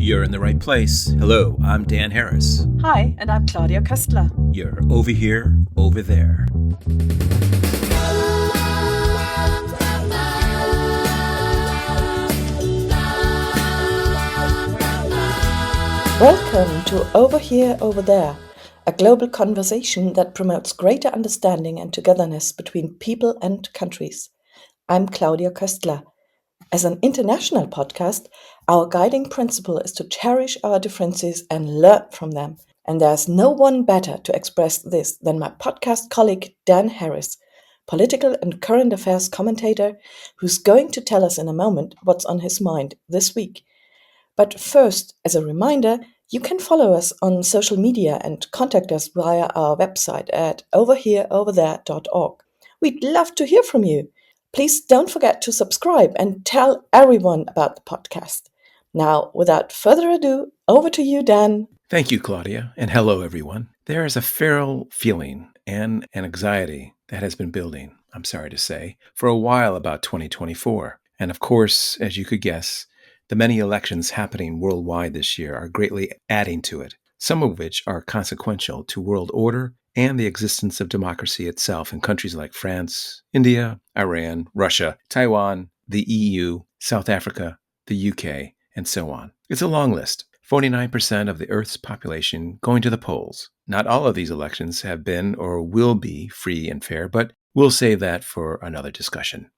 You're in the right place. Hello, I'm Dan Harris. Hi, and I'm Claudia Köstler. You're over here, over there. Welcome to Over Here, Over There, a global conversation that promotes greater understanding and togetherness between people and countries. I'm Claudia Köstler. As an international podcast, our guiding principle is to cherish our differences and learn from them. And there's no one better to express this than my podcast colleague Dan Harris, political and current affairs commentator, who's going to tell us in a moment what's on his mind this week. But first, as a reminder, you can follow us on social media and contact us via our website at overhereoverthere.org. We'd love to hear from you. Please don't forget to subscribe and tell everyone about the podcast. Now, without further ado, over to you, Dan. Thank you, Claudia, and hello, everyone. There is a feral feeling and an anxiety that has been building, I'm sorry to say, for a while about 2024. And of course, as you could guess, the many elections happening worldwide this year are greatly adding to it, some of which are consequential to world order and the existence of democracy itself in countries like France, India, Iran, Russia, Taiwan, the EU, South Africa, the UK, and so on. It's a long list. 49% of the Earth's population going to the polls. Not all of these elections have been or will be free and fair, but we'll save that for another discussion.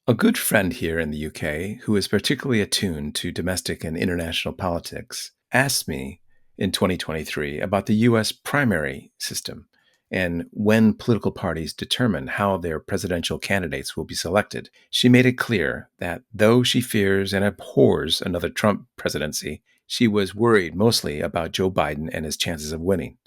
A good friend here in the UK, who is particularly attuned to domestic and international politics, asked me in 2023 about the US primary system and when political parties determine how their presidential candidates will be selected. She made it clear that though she fears and abhors another Trump presidency, she was worried mostly about Joe Biden and his chances of winning.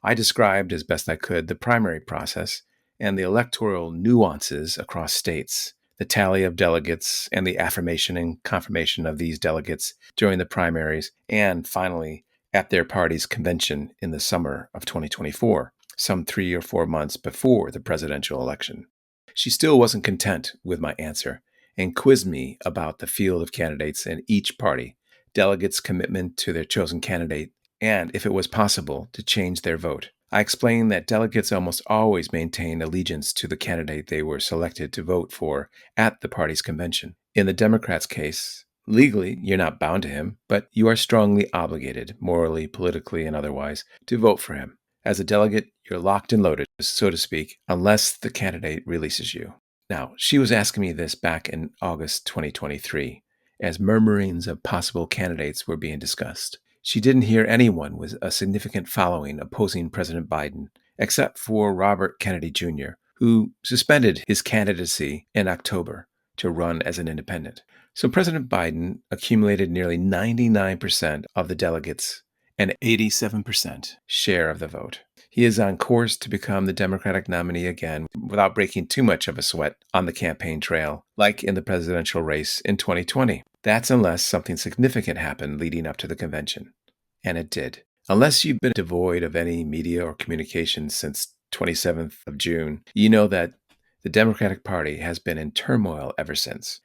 I described as best I could the primary process and the electoral nuances across states, the tally of delegates and the affirmation and confirmation of these delegates during the primaries, and finally at their party's convention in the summer of 2024. Some 3 or 4 months before the presidential election. She still wasn't content with my answer and quizzed me about the field of candidates in each party, delegates' commitment to their chosen candidate, and if it was possible to change their vote. I explained that delegates almost always maintain allegiance to the candidate they were selected to vote for at the party's convention. In the Democrats' case, legally, you're not bound to him, but you are strongly obligated, morally, politically, and otherwise, to vote for him. As a delegate, you're locked and loaded, so to speak, unless the candidate releases you. Now, she was asking me this back in August 2023, as murmurings of possible candidates were being discussed. She didn't hear anyone with a significant following opposing President Biden, except for Robert Kennedy Jr., who suspended his candidacy in October to run as an independent. So President Biden accumulated nearly 99% of the delegates and 87% share of the vote. He is on course to become the Democratic nominee again without breaking too much of a sweat on the campaign trail, like in the presidential race in 2020. That's unless something significant happened leading up to the convention. And it did. Unless you've been devoid of any media or communications since 27th of June, you know that the Democratic Party has been in turmoil ever since.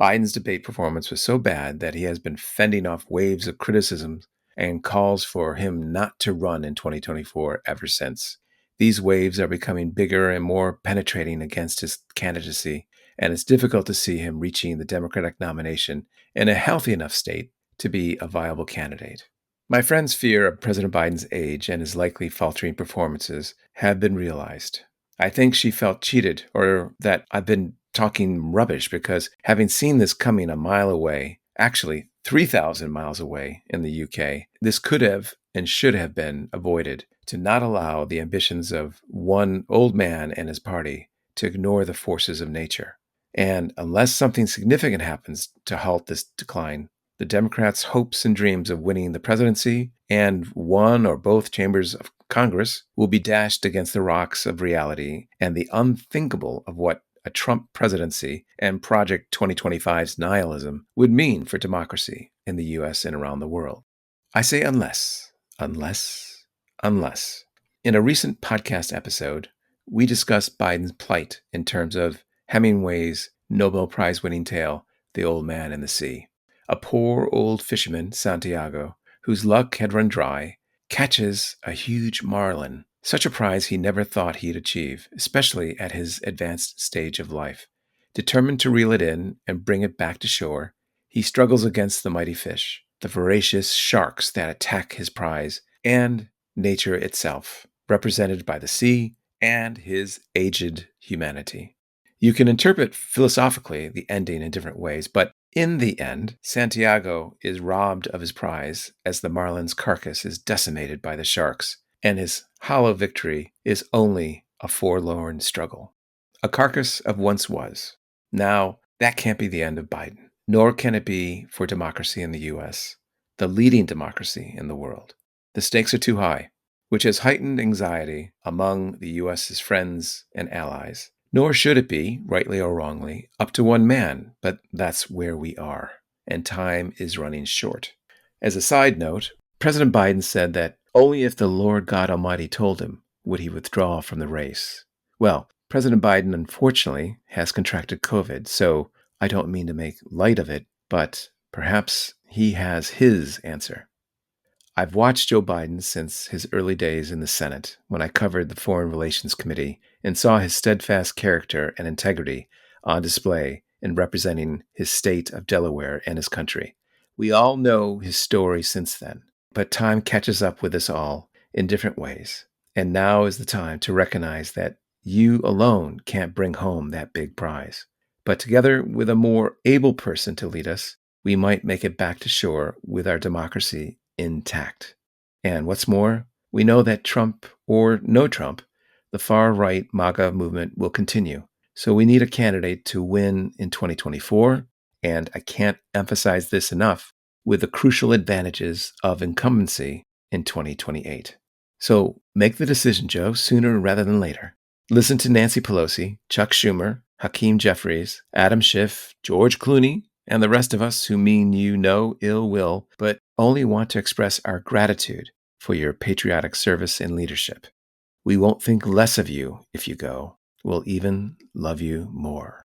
Biden's debate performance was so bad that he has been fending off waves of criticism and calls for him not to run in 2024 ever since. These waves are becoming bigger and more penetrating against his candidacy, and it's difficult to see him reaching the Democratic nomination in a healthy enough state to be a viable candidate. My friend's fear of President Biden's age and his likely faltering performances have been realized. I think she felt cheated, or that I've been talking rubbish, because having seen this coming a mile away, actually 3,000 miles away in the UK, this could have and should have been avoided, to not allow the ambitions of one old man and his party to ignore the forces of nature. And unless something significant happens to halt this decline, the Democrats' hopes and dreams of winning the presidency and one or both chambers of Congress will be dashed against the rocks of reality and the unthinkable of what a Trump presidency and Project 2025's nihilism would mean for democracy in the US and around the world. I say unless. In a recent podcast episode, we discussed Biden's plight in terms of Hemingway's Nobel Prize winning tale, The Old Man and the Sea. A poor old fisherman, Santiago, whose luck had run dry, catches a huge marlin, such a prize he never thought he'd achieve, especially at his advanced stage of life. Determined to reel it in and bring it back to shore, he struggles against the mighty fish, the voracious sharks that attack his prize, and nature itself, represented by the sea and his aged humanity. You can interpret philosophically the ending in different ways, but in the end, Santiago is robbed of his prize as the marlin's carcass is decimated by the sharks, and his hollow victory is only a forlorn struggle. A carcass of once was. Now, that can't be the end of Biden, nor can it be for democracy in the U.S., the leading democracy in the world. The stakes are too high, which has heightened anxiety among the U.S.'s friends and allies. Nor should it be, rightly or wrongly, up to one man, but that's where we are, and time is running short. As a side note, President Biden said that only if the Lord God Almighty told him would he withdraw from the race. Well, President Biden, unfortunately, has contracted COVID, so I don't mean to make light of it, but perhaps he has his answer. I've watched Joe Biden since his early days in the Senate, when I covered the Foreign Relations Committee and saw his steadfast character and integrity on display in representing his state of Delaware and his country. We all know his story since then, but time catches up with us all in different ways. And now is the time to recognize that you alone can't bring home that big prize. But together with a more able person to lead us, we might make it back to shore with our democracy intact. And what's more, we know that Trump or no Trump, the far-right MAGA movement will continue. So we need a candidate to win in 2024, and I can't emphasize this enough, with the crucial advantages of incumbency in 2028. So make the decision, Joe, sooner rather than later. Listen to Nancy Pelosi, Chuck Schumer, Hakeem Jeffries, Adam Schiff, George Clooney, and the rest of us who mean you no ill will, but only want to express our gratitude for your patriotic service and leadership. We won't think less of you if you go. We'll even love you more.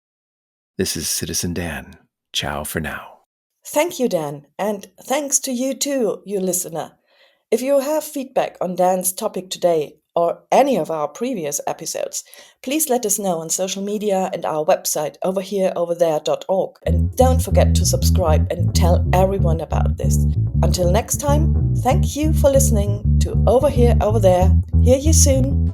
This is Citizen Dan. Ciao for now. Thank you, Dan, and thanks to you too, you listener. If you have feedback on Dan's topic today or any of our previous episodes, please let us know on social media and our website overhereoverthere.org. And don't forget to subscribe and tell everyone about this. Until next time, thank you for listening to Over Here, Over There. Hear you soon.